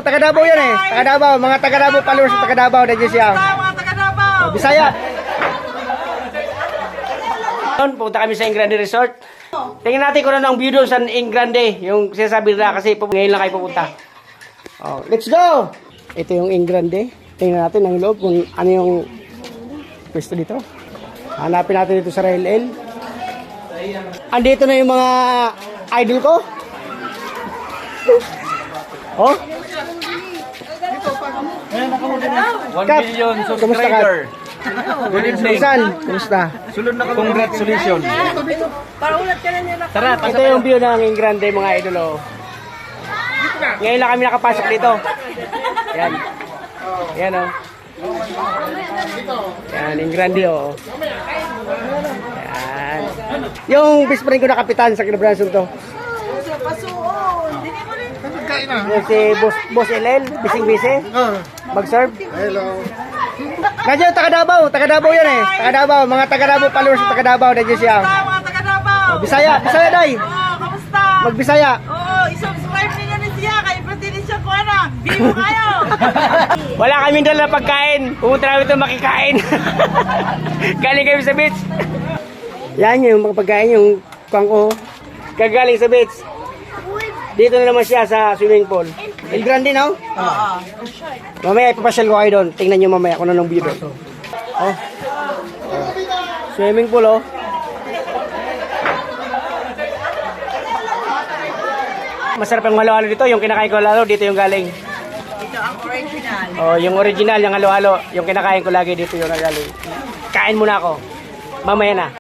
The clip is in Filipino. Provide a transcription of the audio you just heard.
Taga Davao yan eh. Taga Davao. Mga taga Davao followers sa taga Davao. Nandiyan siya. Mga taga Davao. Bisaya. Punta kami sa Ingrande Resort. Tingnan natin kung ano ang view doon sa Ingrande. Yung sinasabi nila kasi ngayon lang kayo pupunta. Oh, let's go! Ito yung Ingrande. Tingnan natin ang loob kung ano yung pwesto dito. Hanapin natin dito sa Rail L. Andito na yung mga idol ko. Oh? 1 million subscriber. Good evening. Saan? Kumusta? Sunod na congratulations. Tara, Ito yung view ng Ingrande mga idol. Oh. Ngayon lang kami nakapasok dito. Yan. Yan oh. Yan, Ingrande oh. Yan. Yung best friend ko na kapitan sa Kinabrason to. Yan si Boss LL, bising-bisi. Mag-serve. Hello. Nandiyan, taga Davao yan eh. Taga Davao, mga taga Davao followers sa taga Davao. Nandiyan siya. Mga taga Davao. Bisaya day. Kamusta? Magbisaya. Oo, i-subscribe niyo na siya. Kay Pratini siya ko na. Bibo kayo. Wala kaming dala na pagkain. Pumunta namin ito makikain. Galing kami sa beach. Yan yung mga pagkain, yung kangko. Kagaling sa beach. Dito na naman siya sa swimming pool. El Grande, no? Oo. Mamaya ipapasyal ko kayo doon. Tingnan nyo mamaya kung anong view doon. Oh. Swimming pool, oh. Masarap yung halo-halo dito. Yung kinakain ko halo, dito yung galing. Ito ang original. Oh, yung original, yung halo-halo. Yung kinakain ko lagi dito yung galing. Kain muna ako. Mamaya na.